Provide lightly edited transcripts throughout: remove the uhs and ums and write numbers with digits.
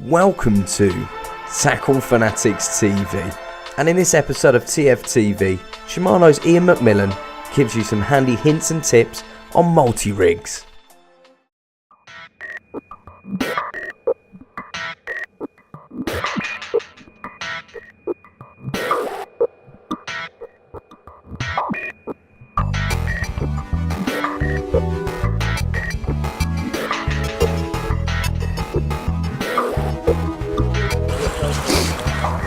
Welcome to Tackle Fanatics TV, and in this episode of TFTV, Shimano's Iain Macmillan gives you some handy hints and tips on multi-rigs.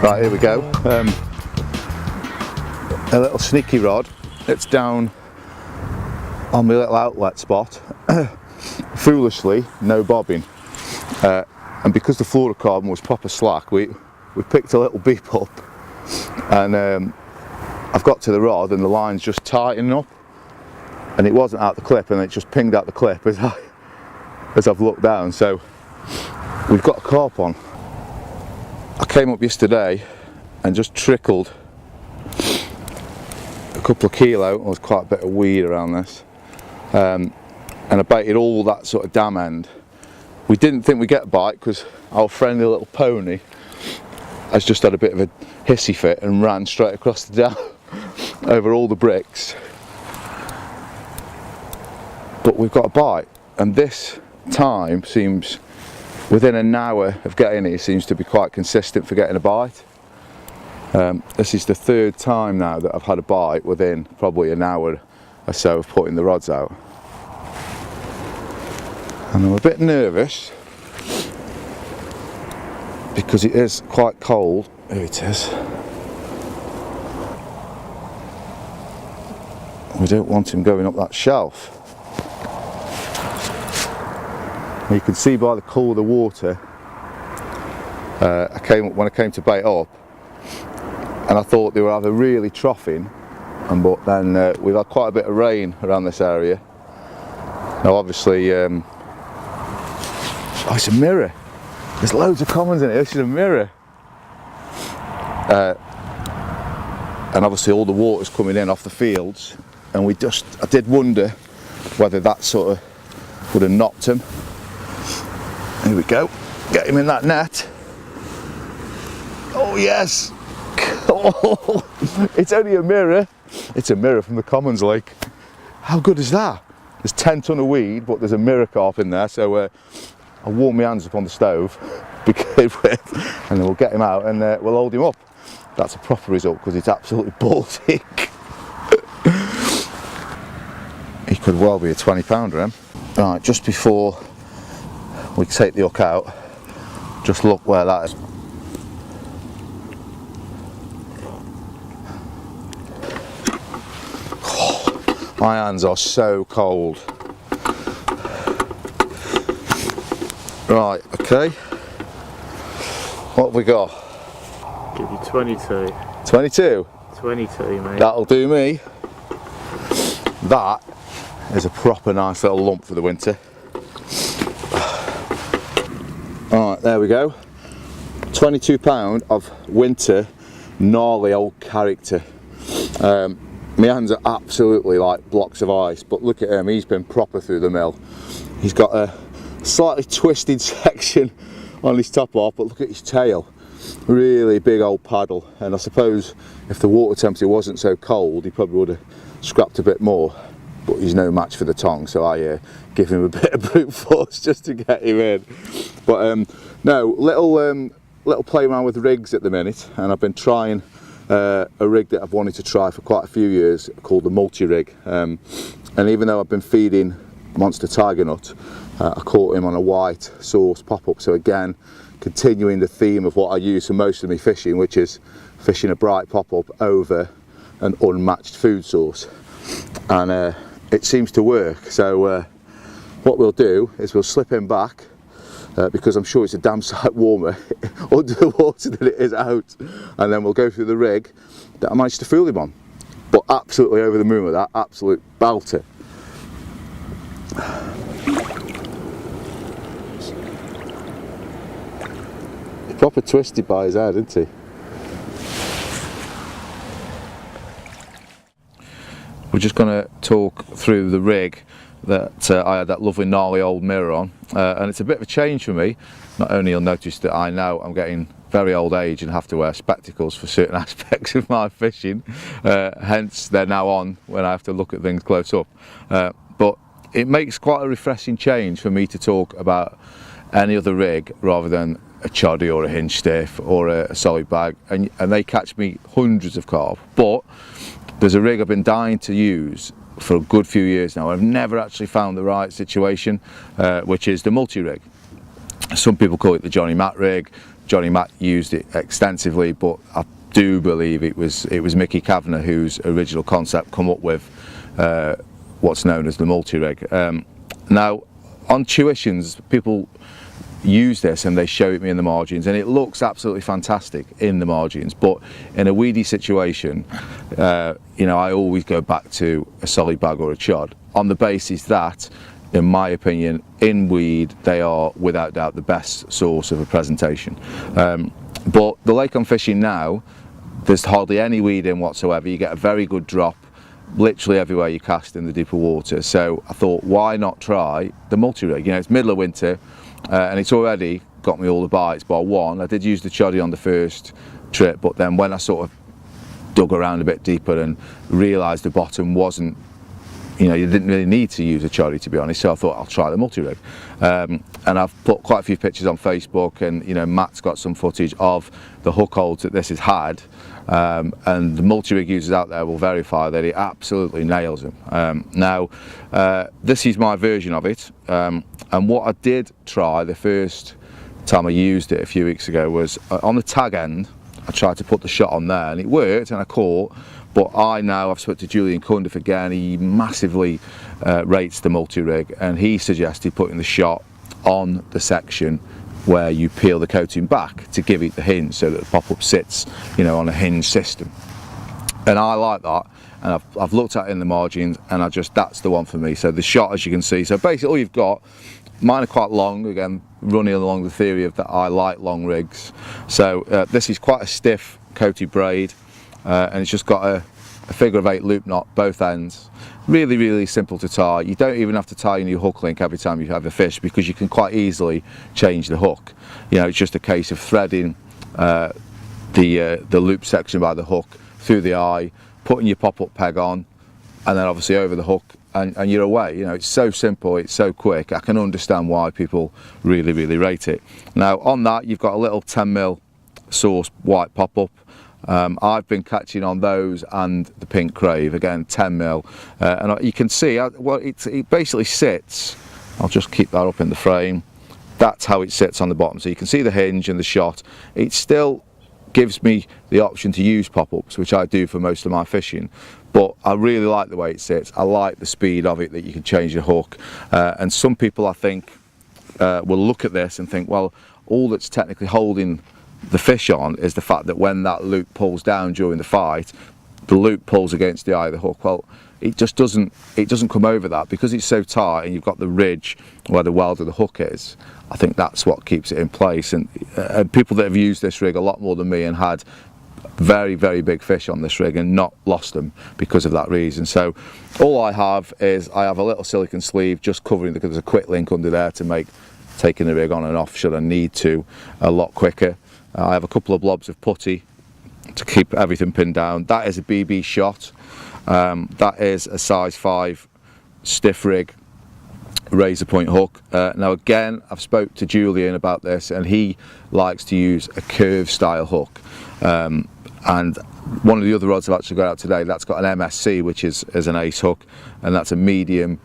Right, here we go. A little sneaky rod. It's down on my little outlet spot. Foolishly, no bobbing. And because the fluorocarbon was proper slack, we picked a little beep up, and I've got to the rod and the line's just tightening up, and it wasn't out the clip, and it just pinged out the clip as I've looked down. So we've got a carp on. I came up yesterday and just trickled a couple of kilo. There was quite a bit of weed around this, and I baited all that sort of dam end. We didn't think we'd get a bite because our friendly little pony has just had a bit of a hissy fit and ran straight across the dam over all the bricks. But we've got a bite, and this time seems, within an hour of getting it, seems to be quite consistent for getting a bite. This is the third time now that I've had a bite within probably an hour or so of putting the rods out. And I'm a bit nervous because it is quite cold. Here it is. We don't want him going up that shelf. You can see by the colour of the water, when I came to bait up, and I thought they were either really troughing, but then we've had quite a bit of rain around this area. Now obviously, oh, it's a mirror. There's loads of commons in it. This is a mirror. And obviously all the water's coming in off the fields, and I did wonder whether that sort of would have knocked him. Here we go, get him in that net. Oh yes! Oh, it's only a mirror. It's a mirror from the Commons Lake. How good is that? There's 10 ton of weed, but there's a mirror carp in there, so I'll warm my hands up on the stove, begin with, and then we'll get him out and we'll hold him up. That's a proper result because it's absolutely Baltic. He could well be a 20 pounder, him. Right, just before we take the hook out, just look where that is. Oh, my hands are so cold. Right, okay. What have we got? Give you 22. 22? 22, mate. That'll do me. That is a proper nice little lump for the winter. Alright, there we go. 22 pound of winter gnarly old character. My hands are absolutely like blocks of ice, but look at him, he's been proper through the mill. He's got a slightly twisted section on his top off, but look at his tail. Really big old paddle, and I suppose if the water temperature wasn't so cold, he probably would have scrapped a bit more. But he's no match for the tongue, so I give him a bit of brute force just to get him in. But no, little play around with rigs at the minute, and I've been trying a rig that I've wanted to try for quite a few years called the multi-rig. And even though I've been feeding Monster Tiger Nut, I caught him on a white source pop-up. So again, continuing the theme of what I use for most of my fishing, which is fishing a bright pop-up over an unmatched food source. And it seems to work, so what we'll do is we'll slip him back because I'm sure it's a damn sight warmer under the water than it is out, and then we'll go through the rig that I managed to fool him on. But absolutely over the moon with that, absolute belter. He's proper twisted by his head, isn't he? We're just going to talk through the rig that I had that lovely gnarly old mirror on, and it's a bit of a change for me. Not only you'll notice that I know I'm getting very old age and have to wear spectacles for certain aspects of my fishing, hence they're now on when I have to look at things close up, but it makes quite a refreshing change for me to talk about any other rig rather than a choddy or a hinge stiff or a solid bag, and they catch me hundreds of carp. But there's a rig I've been dying to use for a good few years now. I've never actually found the right situation, which is the multi-rig. Some people call it the Johnny Matt rig. Johnny Matt used it extensively, but I do believe it was Mickey Kavanagh whose original concept come up with what's known as the multi-rig. Now on tuitions, people use this and they show it me in the margins, and it looks absolutely fantastic in the margins, but in a weedy situation, you know, I always go back to a solid bag or a chod on the basis that, in my opinion, in weed they are without doubt the best source of a presentation. But the lake I'm fishing now, there's hardly any weed in whatsoever. You get a very good drop literally everywhere you cast in the deeper water, so I thought, why not try the multi-rig? You know, it's middle of winter, and it's already got me all the bites bar one. I did use the choddy on the first trip, but then when I sort of dug around a bit deeper and realised the bottom wasn't, you know, you didn't really need to use a choddy, to be honest, so I thought I'll try the multi-rig. And I've put quite a few pictures on Facebook, and you know, Matt's got some footage of the hook holds that this has had, and the multi-rig users out there will verify that it absolutely nails them. Now this is my version of it, and what I did try the first time I used it a few weeks ago was on the tag end. I tried to put the shot on there and it worked and I caught, but I've spoken to Julian Cundiff again. He massively rates the multi-rig, and he suggested putting the shot on the section where you peel the coating back to give it the hinge, so that the pop-up sits, you know, on a hinge system. And I like that, and I've looked at it in the margins, and that's the one for me. So the shot, as you can see, so basically all you've got, mine are quite long, again running along the theory of that I like long rigs. So this is quite a stiff coated braid, and it's just got a figure of 8 loop knot both ends. Really, really simple to tie. You don't even have to tie a new hook link every time you have a fish, because you can quite easily change the hook. You know, it's just a case of threading the loop section by the hook through the eye, putting your pop-up peg on, and then obviously over the hook, and you're away. You know, it's so simple, it's so quick. I can understand why people really, really rate it. Now on that, you've got a little 10mm source white pop-up. I've been catching on those and the pink crave, again 10mm, and you can see well it basically sits. I'll just keep that up in the frame. That's how it sits on the bottom, so you can see the hinge and the shot. It still gives me the option to use pop-ups, which I do for most of my fishing, but I really like the way it sits. I like the speed of it, that you can change the hook, and some people I think will look at this and think, well, all that's technically holding the fish on is the fact that when that loop pulls down during the fight, the loop pulls against the eye of the hook. Well, it just doesn't come over that, because it's so tight and you've got the ridge where the weld of the hook is. I think that's what keeps it in place, and people that have used this rig a lot more than me and had very, very big fish on this rig and not lost them because of that reason. So all I have is I have a little silicone sleeve just covering, because there's a quick link under there to make taking the rig on and off, should I need to, a lot quicker. I have a couple of blobs of putty to keep everything pinned down. That is a BB shot. That is a size 5 stiff rig razor point hook. Now again, I've spoke to Julian about this, and he likes to use a curve style hook. And one of the other rods I've actually got out today, that's got an MSC, which is an ace hook, and that's a medium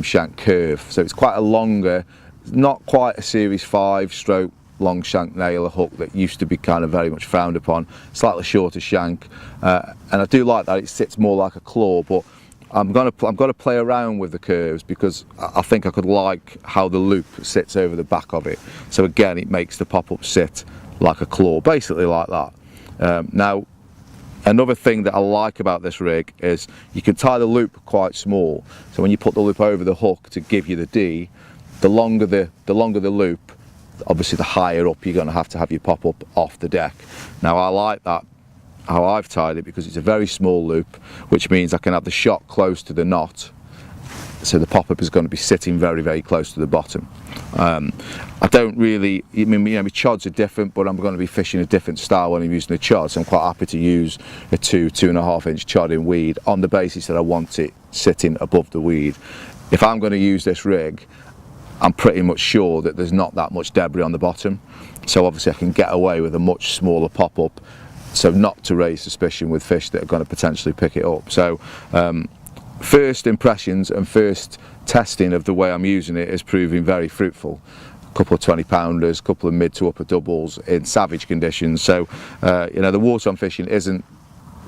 shank curve. So it's quite a longer, not quite a series 5 stroke long shank nailer hook that used to be kind of very much frowned upon, slightly shorter shank, and I do like that. It sits more like a claw, but I'm going to play around with the curves, because I think I could like how the loop sits over the back of it. So again, it makes the pop-up sit like a claw, basically like that. Now another thing that I like about this rig is you can tie the loop quite small, so when you put the loop over the hook to give you the D, the longer the loop, obviously the higher up you're going to have your pop-up off the deck. Now I like that, how I've tied it, because it's a very small loop, which means I can have the shot close to the knot so the pop-up is going to be sitting very, very close to the bottom. I don't really, I mean, my chods are different, but I'm going to be fishing a different style when I'm using a chod, so I'm quite happy to use a 2.5 inch chod in weed on the basis that I want it sitting above the weed. If I'm going to use this rig, I'm pretty much sure that there's not that much debris on the bottom, so obviously I can get away with a much smaller pop-up, so not to raise suspicion with fish that are going to potentially pick it up. So first impressions and first testing of the way I'm using it is proving very fruitful. A couple of 20 pounders, a couple of mid to upper doubles in savage conditions. So the water I'm fishing isn't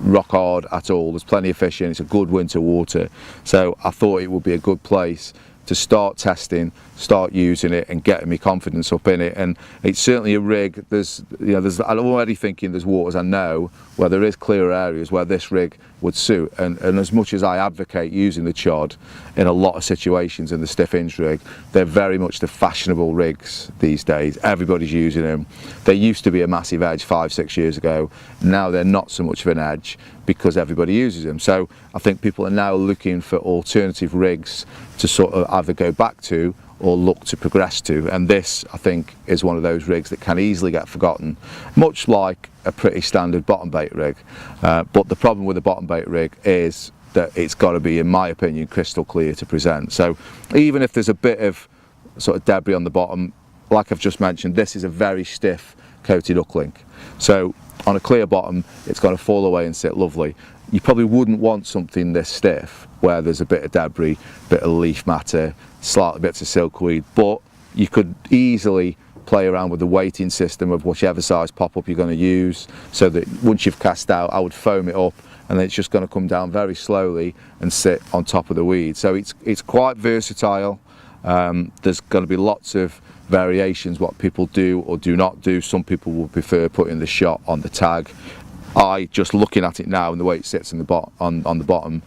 rock hard at all. There's plenty of fish in. It's a good winter water, so I thought it would be a good place to start testing, start using it and getting me confidence up in it. And it's certainly a rig, I'm already thinking there's waters I know where there is clearer areas where this rig would suit, and as much as I advocate using the chod in a lot of situations in the stiff hinge rig, they're very much the fashionable rigs these days. Everybody's using them. They used to be a massive edge 5-6 years ago. Now they're not so much of an edge because everybody uses them. So I think people are now looking for alternative rigs to sort of either go back to or look to progress to, and this I think is one of those rigs that can easily get forgotten, much like a pretty standard bottom bait rig. But the problem with the bottom bait rig is that it's got to be, in my opinion, crystal clear to present. So even if there's a bit of sort of debris on the bottom, like I've just mentioned, this is a very stiff coated hook link, so on a clear bottom it's going to fall away and sit lovely. You probably wouldn't want something this stiff where there's a bit of debris, bit of leaf matter, slightly bits of silkweed, but you could easily play around with the weighting system of whichever size pop-up you're going to use, so that once you've cast out, I would foam it up and then it's just going to come down very slowly and sit on top of the weed. So it's quite versatile. There's going to be lots of variations what people do or do not do. Some people will prefer putting the shot on the tag. I, just looking at it now and the way it sits in the on the bottom,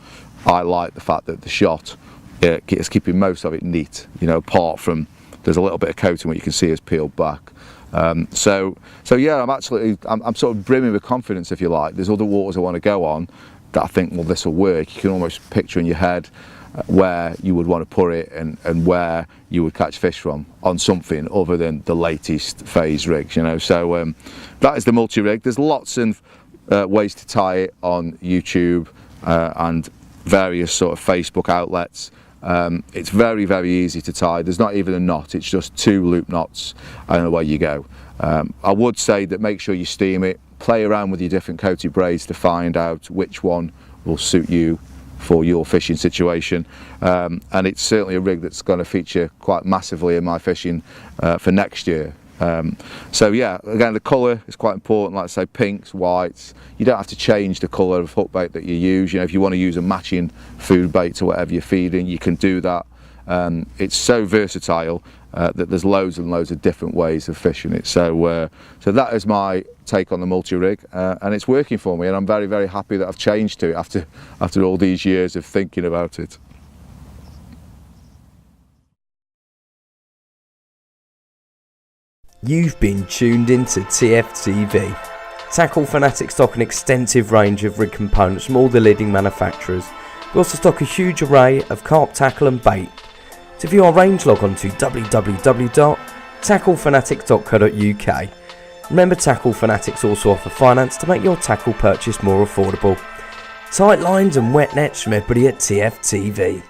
I like the fact that the shot is keeping most of it neat, apart from there's a little bit of coating what you can see is peeled back. So yeah, I'm sort of brimming with confidence, if you like. There's other waters I want to go on that I think, well, this will work. You can almost picture in your head where you would want to put it and where you would catch fish from on something other than the latest phase rigs, So that is the multi-rig. There's lots of ways to tie it on YouTube and various sort of Facebook outlets. It's very, very easy to tie. There's not even a knot, it's just 2 loop knots and away you go. I would say that make sure you steam it, play around with your different coated braids to find out which one will suit you for your fishing situation, and it's certainly a rig that's going to feature quite massively in my fishing for next year. So yeah, again, the colour is quite important. Like I say, pinks, whites. You don't have to change the colour of hook bait that you use. If you want to use a matching food bait to whatever you're feeding, you can do that. It's so versatile that there's loads and loads of different ways of fishing it. So that is my take on the multi-rig, and it's working for me, and I'm very, very happy that I've changed to it after all these years of thinking about it. You've been tuned into TFTV. Tackle Fanatics stock an extensive range of rig components from all the leading manufacturers. We also stock a huge array of carp tackle and bait. To view our range, log on to www.tacklefanatics.co.uk. Remember, Tackle Fanatics also offer finance to make your tackle purchase more affordable. Tight lines and wet nets from everybody at TFTV.